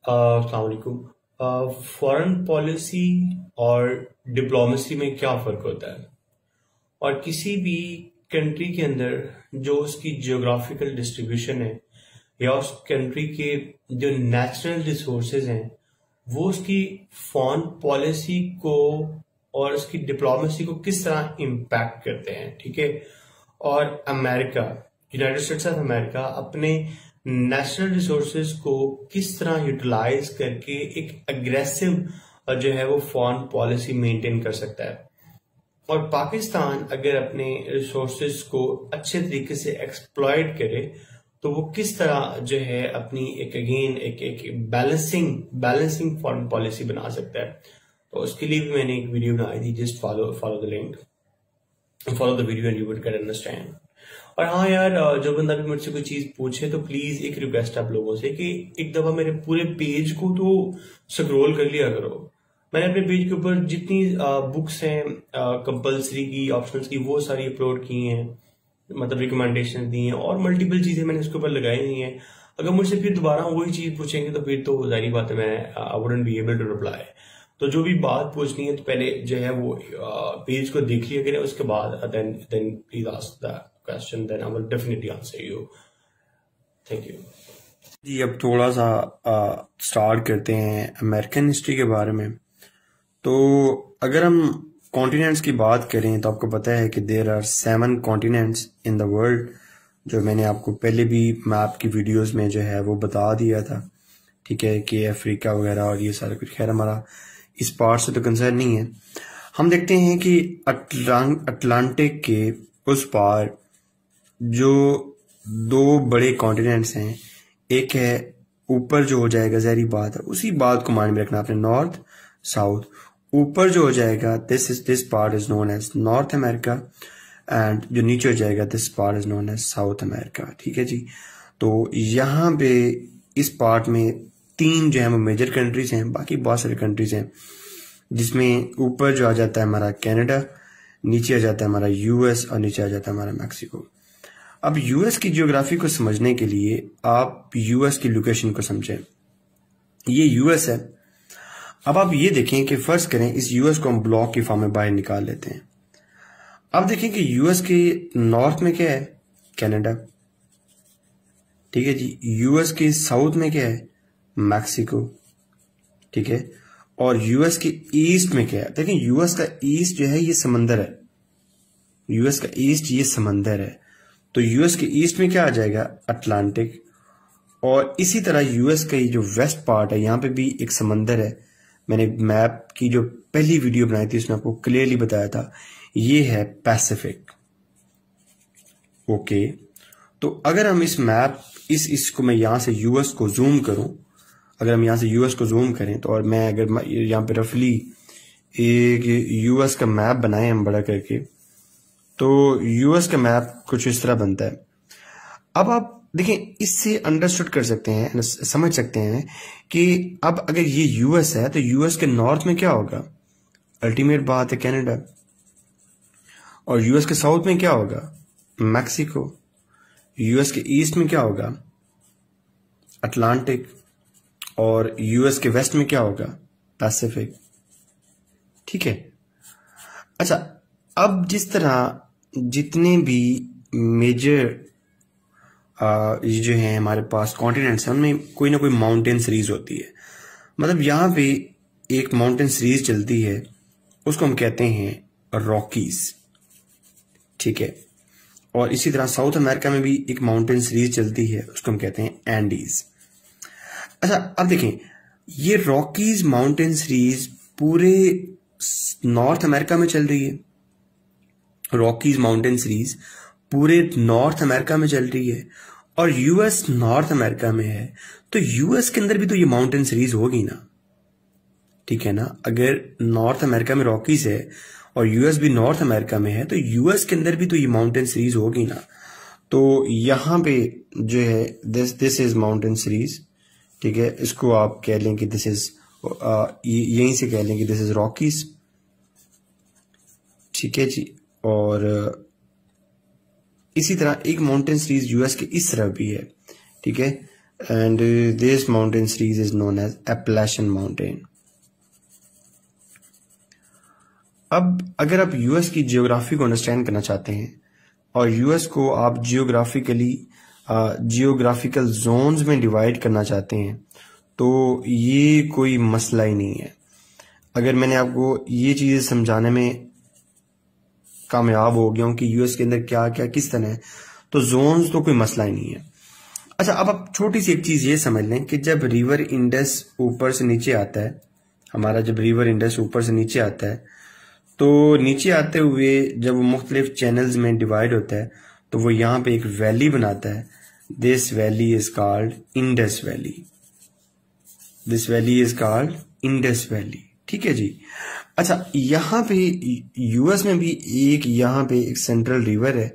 अस्सलाम वालेकुम। Foreign policy और डिप्लोमेसी में क्या फ़र्क होता है? और किसी भी कंट्री के अंदर जो उसकी जियोग्राफिकल डिस्ट्रीब्यूशन है या उस कंट्री के जो नेचुरल रिसोर्सेज हैं वो उसकी फॉरेन पॉलिसी को और उसकी डिप्लोमेसी को किस तरह इम्पैक्ट करते हैं, ठीक है। और America, United states of America अपने नेशनल रिसोर्सेज को किस तरह यूटिलाइज करके एक अग्रेसिव जो है वो फॉरेन पॉलिसी मेंटेन कर सकता है। और पाकिस्तान अगर अपने रिसोर्सेज को अच्छे तरीके से एक्सप्लॉयट करे तो वो किस तरह जो है अपनी एक बैलेंसिंग फॉरेन पॉलिसी बना सकता है। तो उसके लिए भी मैंने एक वीडियो बनाई थी, just follow the link, follow the video and you would can understand. और हाँ यार, जो बंदा भी मुझसे कोई चीज पूछे तो प्लीज एक रिक्वेस्ट आप लोगों से कि एक दफा मेरे पूरे पेज को तो स्क्रॉल कर लिया करो। मैंने अपने पेज के ऊपर जितनी बुक्स हैं कंपलसरी की, ऑप्शनल्स की, वो सारी अपलोड की हैं, मतलब रिकमेंडेशन दी हैं और मल्टीपल चीजें मैंने उसके ऊपर लगाई हुई हैं। अगर मुझसे फिर दोबारा वही चीज पूछेंगे तो फिर तो जाहिर बात है मैं I wouldn't be able to reply. तो जो भी बात पूछनी है तो पहले जो है वो पेज को देख लिया करें, उसके बाद then please ask the question, then I will definitely answer you. Thank you ji. अब थोड़ा सा स्टार्ट करते हैं अमेरिकन हिस्ट्री के बारे में। तो अगर हम कॉन्टिनेंट्स की बात करें तो आपको पता है कि there are 7 continents in the world, जो मैंने आपको पहले भी मैप की वीडियोस में जो है वो बता दिया था, ठीक है, कि अफ्रीका वगैरह और ये सारा कुछ। खैर हमारा इस पार्ट से तो कंसर्न नहीं है। हम देखते हैं कि अटलांटिक के उस पार जो 2 बड़े कॉन्टिनेंट्स हैं, एक है ऊपर जो हो जाएगा, जहरी बात है, उसी बात को माइंड में रखना आपने, नॉर्थ साउथ। ऊपर जो हो जाएगा this part is known as North America, and जो नीचे हो जाएगा this part is known as South America, ठीक है जी। तो यहाँ पे इस पार्ट में 3 जो है वो मेजर कंट्रीज हैं, बाकी बहुत सारे कंट्रीज हैं, जिसमें ऊपर जो आ जाता है हमारा कनाडा, नीचे आ जाता है हमारा यूएस और नीचे आ जाता है हमारा मैक्सिको। अब यूएस की जियोग्राफी को समझने के लिए आप यूएस की लोकेशन को समझें। ये यूएस है। अब आप ये देखें कि फर्ज करें इस यूएस को हम ब्लॉक की फॉर्म में बाहर निकाल लेते हैं। अब देखें कि यूएस के नॉर्थ में क्या है, कनाडा, ठीक है जी। यूएस के साउथ में क्या है, मैक्सिको, ठीक है। और यूएस के ईस्ट में क्या है, देखें यूएस का ईस्ट जो है ये समंदर है, यूएस का ईस्ट ये समंदर है। तो यूएस के ईस्ट में क्या आ जाएगा, अटलांटिक। और इसी तरह यूएस का जो वेस्ट पार्ट है, यहाँ पे भी एक समंदर है। मैंने मैप की जो पहली वीडियो बनाई थी उसमें आपको क्लियरली बताया था, ये है पैसिफिक। ओके, तो अगर हम इस मैप इसको मैं यहां से यूएस को जूम करूं, अगर हम यहां से यूएस को जूम करें तो, और मैं अगर यहाँ पे रफली एक यूएस का मैप बनाए हम बड़ा करके, तो यूएस का मैप कुछ इस तरह बनता है। अब आप देखें, इससे अंडरस्टूड कर सकते हैं, समझ सकते हैं कि अब अगर ये यूएस है तो यूएस के नॉर्थ में क्या होगा, अल्टीमेट बात है कनाडा। और यूएस के साउथ में क्या होगा, मैक्सिको। यूएस के ईस्ट में क्या होगा, अटलांटिक। और यूएस के वेस्ट में क्या होगा, पैसिफिक, ठीक है। अच्छा, अब जिस तरह जितने भी मेजर ये जो है हमारे पास कॉन्टिनेंट्स हैं, उनमें कोई ना कोई माउंटेन सीरीज होती है। मतलब यहाँ पे एक माउंटेन सीरीज चलती है, उसको हम कहते हैं रॉकीज, ठीक है। और इसी तरह साउथ अमेरिका में भी एक माउंटेन सीरीज चलती है, उसको हम कहते हैं एंडीज। अच्छा, अब देखें, ये रॉकीज माउंटेन सीरीज पूरे नॉर्थ अमेरिका में चल रही है। रॉकीज माउंटेन सीरीज पूरे नॉर्थ अमेरिका में चल रही है और यूएस नॉर्थ अमेरिका में है, तो यूएस के अंदर भी तो ये माउंटेन सीरीज होगी ना, ठीक है ना। अगर नॉर्थ अमेरिका में रॉकीज है और यूएस भी नॉर्थ अमेरिका में है, तो यूएस के अंदर भी तो ये माउंटेन सीरीज होगी ना। तो यहां पे जो है दिस इज माउंटेन सीरीज, ठीक है। इसको आप कह लें कि दिस इज, यहीं से कह लें कि दिस इज रॉकीज, ठीक है जी। और इसी तरह एक माउंटेन सीरीज यूएस के इस तरफ भी है, ठीक है। and this mountain series is known as Appalachian Mountain. अब अगर आप यूएस की जियोग्राफी को अंडरस्टैंड करना चाहते हैं और यूएस को आप जियोग्राफिकल जोन्स में डिवाइड करना चाहते हैं तो ये कोई मसला ही नहीं है। अगर मैंने आपको ये चीजें समझाने में कामयाब हो गया हूं कि यूएस के अंदर क्या क्या किस तरह है, तो जोन्स तो कोई मसला ही नहीं है। अच्छा, अब आप छोटी सी एक चीज ये समझ लें कि जब रिवर इंडस ऊपर से नीचे आता है, हमारा जब रिवर इंडस ऊपर से नीचे आता है तो नीचे आते हुए जब वो मुख्तलिफ चैनल्स में डिवाइड होता है तो वो यहाँ पे एक वैली बनाता है। This valley is called Indus valley. This valley is called Indus valley. ठीक है जी। अच्छा, यहाँ पे यूएस में भी यहाँ पे एक सेंट्रल रिवर है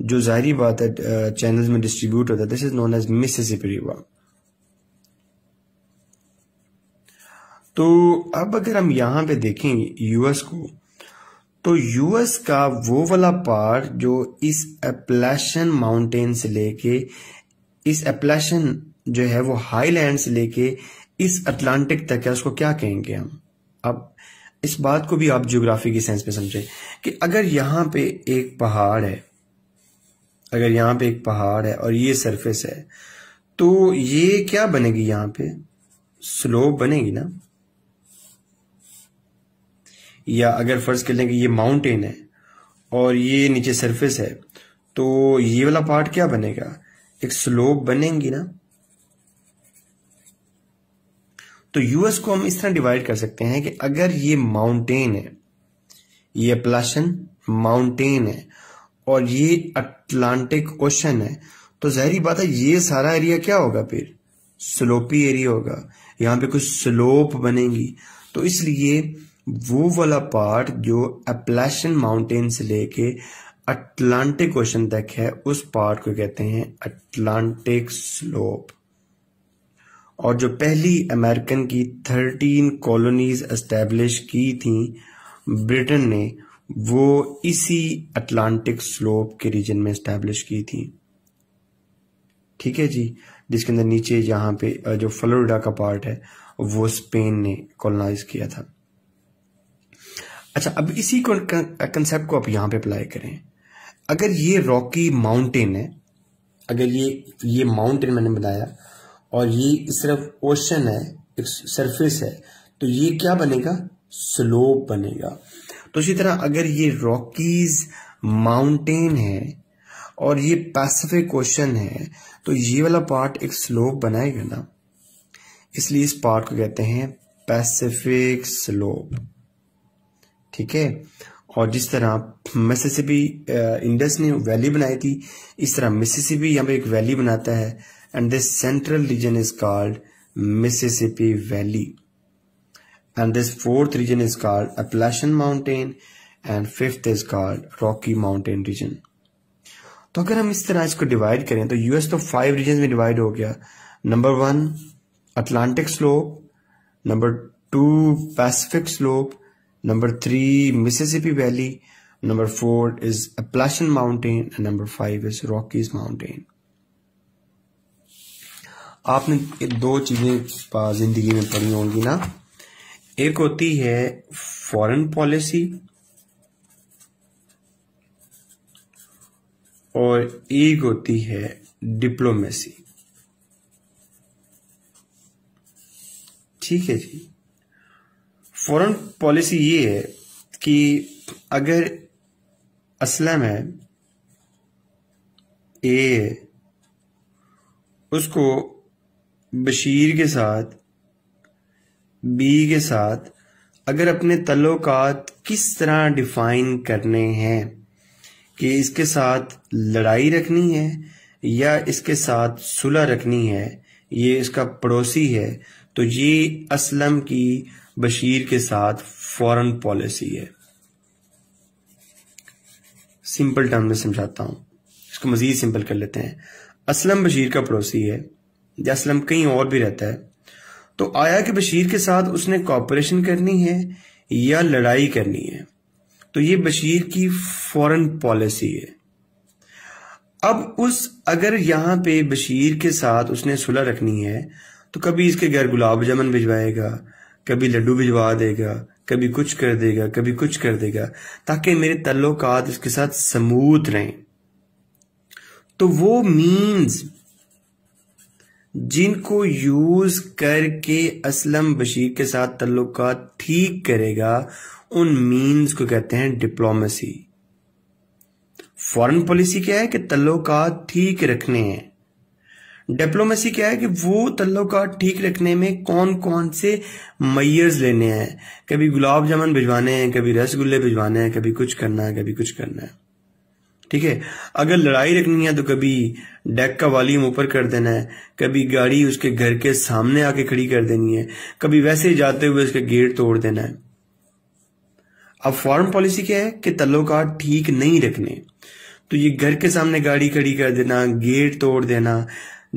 जो जाहिर बात है चैनल्स में डिस्ट्रीब्यूट होता है। This is known as Mississippi river. तो अब अगर हम यहाँ पे देखें यूएस को, तो यूएस का वो वाला पार्ट जो इस एप्लाशन माउंटेन से लेके, इस एप्लाशन जो है वो हाईलैंड से लेके इस अटलांटिक तक है, उसको क्या कहेंगे हम। अब इस बात को भी आप ज्योग्राफी की सेंस में समझें कि अगर यहाँ पे एक पहाड़ है, अगर यहाँ पे एक पहाड़ है और ये सरफेस है, तो ये क्या बनेगी, यहाँ पे स्लोप बनेगी ना। या अगर फर्ज कर लें कि ये माउंटेन है और ये नीचे सरफेस है, तो ये वाला पार्ट क्या बनेगा, एक स्लोप बनेगी ना। तो यूएस को हम इस तरह डिवाइड कर सकते हैं कि अगर ये माउंटेन है, ये अपलाशन माउंटेन है और ये अटलांटिक ओशन है, तो जाहिर बात है ये सारा एरिया क्या होगा, फिर स्लोपी एरिया होगा, यहाँ पे कुछ स्लोप बनेगी। तो इसलिए वो वाला पार्ट जो अपलाशन माउंटेन से लेके अटलांटिक ओशन तक है, उस पार्ट को कहते हैं अटलांटिक स्लोप। और जो पहली अमेरिकन की 13 कॉलोनीज एस्टेब्लिश की थी ब्रिटेन ने, वो इसी अटलांटिक स्लोप के रीजन में एस्टेब्लिश की थी। ठीक है जी। जिसके अंदर नीचे यहाँ पे जो फ्लोरिडा का पार्ट है वो स्पेन ने कॉलोनाइज किया था। अच्छा, अब इसी कंसेप्ट को आप यहाँ पे अप्लाई करें। अगर ये रॉकी माउंटेन है, अगर ये माउंटेन मैंने बताया और ये इस तरफ ओशन है, एक सरफेस है, तो ये क्या बनेगा, स्लोप बनेगा। तो इसी तरह अगर ये रॉकीज माउंटेन है और ये पैसिफिक ओशन है, तो ये वाला पार्ट एक स्लोप बनाएगा ना, इसलिए इस पार्ट को कहते हैं पैसिफिक स्लोप। ठीक है। और जिस तरह मिसिसिपी इंडस ने वैली बनाई थी, इस तरह मिसिसिपी यहाँ पे एक वैली बनाता है, and this central region is called Mississippi valley, and this fourth region is called Appalachian Mountain and fifth is called Rocky Mountain region। तो अगर हम इस तरह इसको डिवाइड करें तो यूएस तो 5 रीजन में डिवाइड हो गया। Number 1 Atlantic slope, number 2 Pacific slope, number 3 Mississippi valley, number 4 is Appalachian Mountain and number 5 is Rockies Mountain। आपने 2 चीजें जिंदगी में पढ़ी होंगी ना, एक होती है फॉरेन पॉलिसी और एक होती है डिप्लोमेसी। ठीक है जी। फॉरेन पॉलिसी ये है कि अगर असलम है, ए उसको बशीर के साथ, बी के साथ अगर अपने तल्लुकात किस तरह डिफाइन करने हैं कि इसके साथ लड़ाई रखनी है या इसके साथ सुलह रखनी है, ये इसका पड़ोसी है, तो ये असलम की बशीर के साथ फॉरेन पॉलिसी है। सिंपल टर्म में समझाता हूं, इसको मजीद सिंपल कर लेते हैं। असलम बशीर का पड़ोसी है या असलम कहीं और भी रहता है, तो आया कि बशीर के साथ उसने कॉपरेशन करनी है या लड़ाई करनी है, तो ये बशीर की फॉरेन पॉलिसी है। अब अगर यहाँ पे बशीर के साथ उसने सुलह रखनी है तो कभी इसके घर गुलाब जामुन भिजवाएगा, कभी लड्डू भिजवा देगा, कभी कुछ कर देगा, कभी कुछ कर देगा, ताकि मेरे ताल्लुकात इसके साथ स्मूथ रहें। तो वो मीन्स जिनको यूज करके असलम बशीर के साथ ताल्लुकात ठीक करेगा, उन मीन्स को कहते हैं डिप्लोमेसी। फॉरेन पॉलिसी क्या है कि ताल्लुकात ठीक रखने हैं। डिप्लोमेसी क्या है कि वो ताल्लुकात ठीक रखने में कौन कौन से मेजर्स लेने हैं। कभी गुलाब जामुन भिजवाने हैं, कभी रसगुल्ले भिजवाने हैं, कभी कुछ करना है, कभी कुछ करना है। ठीक है, अगर लड़ाई रखनी है तो कभी डेक का वॉल्यूम ऊपर कर देना है, कभी गाड़ी उसके घर के सामने आके खड़ी कर देनी है, कभी वैसे ही जाते हुए उसके गेट तोड़ देना है। अब फॉरेन पॉलिसी क्या है कि ताल्लुकात ठीक नहीं रखने, तो ये घर के सामने गाड़ी खड़ी कर देना, गेट तोड़ देना,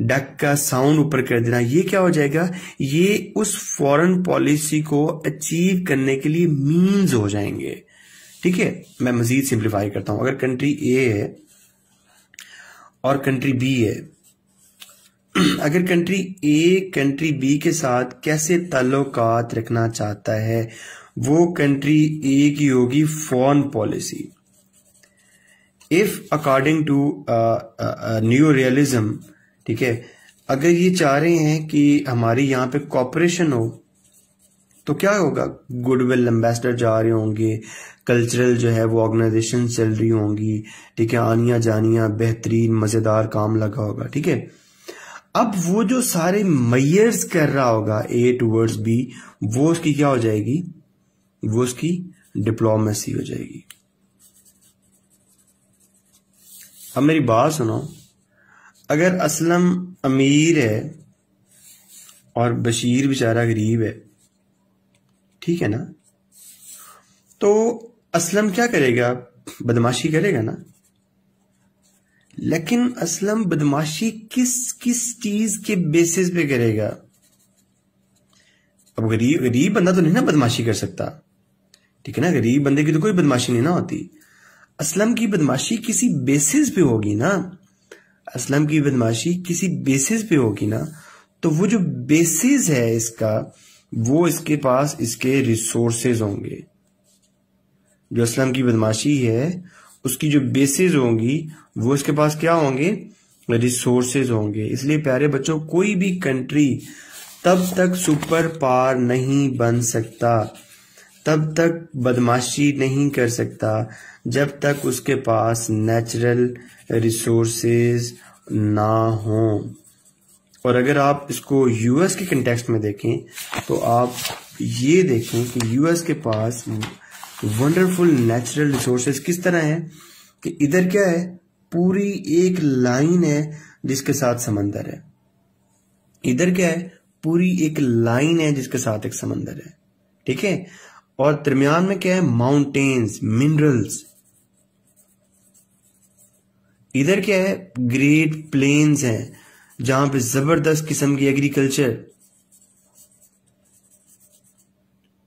डक का साउंड ऊपर कर देना, ये क्या हो जाएगा, ये उस फॉरेन पॉलिसी को अचीव करने के लिए मीन्स हो जाएंगे। ठीक है, मैं मजीद सिंप्लीफाई करता हूं। अगर कंट्री ए है और कंट्री बी है, अगर कंट्री ए कंट्री बी के साथ कैसे ताल्लुकात रखना चाहता है, वो कंट्री ए की होगी foreign policy. If according to new realism, ठीक है, अगर ये चाह रहे हैं कि हमारी यहाँ पे कॉपरेशन हो तो क्या होगा, गुडविल एम्बेसडर जा रहे होंगे, कल्चरल जो है वो ऑर्गेनाइजेशन चल रही होंगी, ठीक है, आनिया जानिया बेहतरीन मजेदार काम लगा होगा। ठीक है, अब वो जो सारे मेजर्स कर रहा होगा ए टूवर्ड्स बी, वो उसकी क्या हो जाएगी, वो उसकी डिप्लोमेसी हो जाएगी। अब मेरी बात सुनो, अगर असलम अमीर है और बशीर बेचारा गरीब है, ठीक है ना, तो असलम क्या करेगा, बदमाशी करेगा ना। लेकिन असलम बदमाशी किस किस चीज के बेसिस पे करेगा। अब गरीब बंदा तो नहीं ना बदमाशी कर सकता, ठीक है ना, गरीब बंदे की तो कोई बदमाशी नहीं ना होती। असलम की बदमाशी किसी बेसिस पे होगी ना, असलम की बदमाशी किसी बेसिस पे होगी ना, तो वो जो बेसिस है इसका, वो इसके पास इसके रिसोर्सेज होंगे। जो असलम की बदमाशी है उसकी जो बेसिस होंगी वो इसके पास क्या होंगे, रिसोर्सेज होंगे। इसलिए प्यारे बच्चों, कोई भी कंट्री तब तक सुपर पावर नहीं बन सकता, तब तक बदमाशी नहीं कर सकता, जब तक उसके पास नेचुरल रिसोर्सेज ना हो। और अगर आप इसको यूएस के कंटेक्स्ट में देखें तो आप ये देखें कि यूएस के पास वंडरफुल नेचुरल रिसोर्सेज किस तरह है कि इधर क्या है, पूरी एक लाइन है जिसके साथ समंदर है, इधर क्या है, पूरी एक लाइन है जिसके साथ एक समंदर है। ठीक है, और दरमियान में क्या है, माउंटेन्स, मिनरल्स। इधर क्या है, ग्रेट प्लेन्स हैं जहां पे जबरदस्त किस्म की एग्रीकल्चर।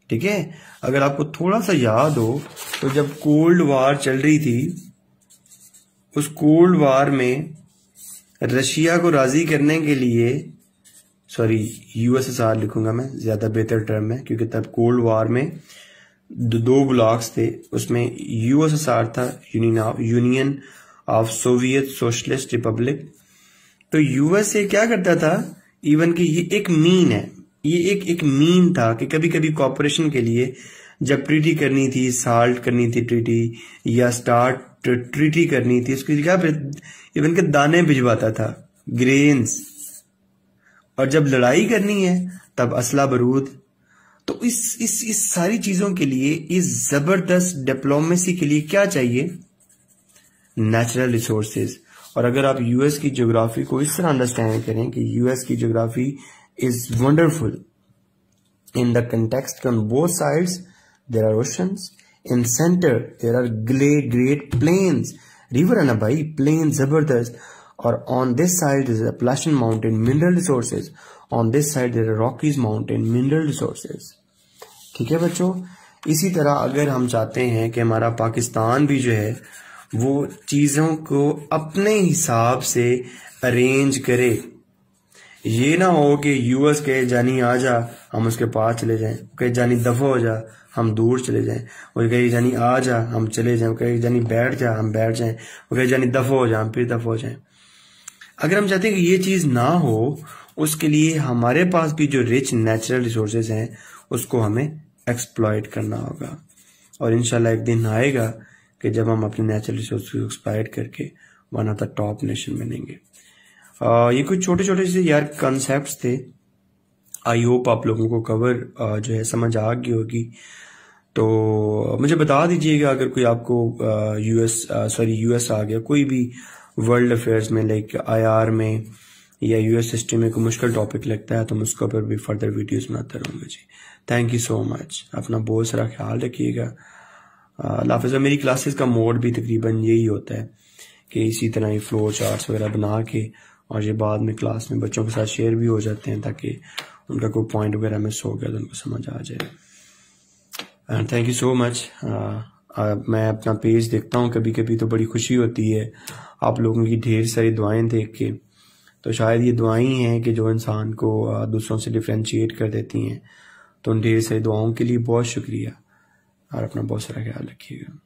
ठीक है, अगर आपको थोड़ा सा याद हो तो जब कोल्ड वार चल रही थी, उस कोल्ड वार में रशिया को राजी करने के लिए, सॉरी यूएसएसआर लिखूंगा मैं ज्यादा बेहतर टर्म है, क्योंकि तब कोल्ड वार में दो ब्लॉक्स थे, उसमें यूएसएसआर था, union of Soviet socialist Republic. तो यूएसए क्या करता था, इवन कि ये एक मीन है, ये एक मीन था कि कभी कभी कॉपरेशन के लिए जब ट्रीटी करनी थी, साल्ट करनी थी ट्रीटी, या स्टार्ट ट्रीटी करनी थी, उसकी जगह पे इवन के दाने भिजवाता था, ग्रेन्स। और जब लड़ाई करनी है तब असला बारूद। तो इस सारी चीजों के लिए, इस जबरदस्त डिप्लोमेसी के लिए क्या चाहिए, नेचुरल रिसोर्सेज। और अगर आप यूएस की ज्योग्राफी को इस तरह अंडरस्टैंड करें कि यूएस की geography is wonderful in the context on both sides there are oceans, in centre there are Great Plains, river है ना भाई, प्लेन जबरदस्त, और on this side is Appalachian mountain, mineral resources, on this side there are Rockies mountain, mineral resources. ठीक है बच्चों, इसी तरह अगर हम चाहते हैं कि हमारा पाकिस्तान भी जो है वो चीज़ों को अपने हिसाब से अरेंज करे। ये ना हो कि यूएस कहे जानी आ जा, हम उसके पास चले जाएं, कहे जानी दफा हो जा, हम दूर चले जाएं, वो कहे जानी आ जा, हम चले जाएं, कहे जानी बैठ जा, हम बैठ जाएं, वो कहे जानी दफा हो जा, हम फिर दफा हो जाएं। अगर हम चाहते हैं कि ये चीज़ ना हो, उसके लिए हमारे पास भी जो रिच नेचुरल रिसोर्सेज हैं उसको हमें एक्सप्लॉइट करना होगा। और इंशाल्लाह एक दिन आएगा कि जब हम अपने नेचुरल रिसोर्स को एक्सप्लॉइट करके one of the top nation बनेंगे। ये कुछ छोटे छोटे से यार कंसेप्ट्स थे। आई होप आप लोगों को कवर जो है समझ आ गई होगी। तो मुझे बता दीजिएगा अगर कोई आपको यूएस आ गया, कोई भी वर्ल्ड अफेयर्स में लाइक आईआर में या यूएस हिस्ट्री में कोई मुश्किल टॉपिक लगता है तो मैं उसके ऊपर भी फर्दर वीडियोस बनाता रहूँगा ji. Thank you so much. अपना बहुत सारा ख्याल रखिएगा। अल्लाह हाफ़िज़। मेरी क्लासेस का मोड भी तकरीबन यही होता है कि इसी तरह ही फ्लो चार्ट्स वगैरह बना के और ये बाद में क्लास में बच्चों के साथ शेयर भी हो जाते हैं ताकि उनका कोई पॉइंट वगैरह मिस हो गया तो उनको समझ आ जाए। And thank you so much. मैं अपना पेज देखता हूँ कभी कभी तो बड़ी खुशी होती है आप लोगों की ढेर सारी दुआएं देख के। तो शायद ये दुआएं ही हैं कि जो इंसान को दूसरों से डिफ्रेंशिएट कर देती हैं। तो उन ढेर सारी दुआओं के लिए बहुत शुक्रिया और अपना बहुत सारा ख्याल रखिएगा।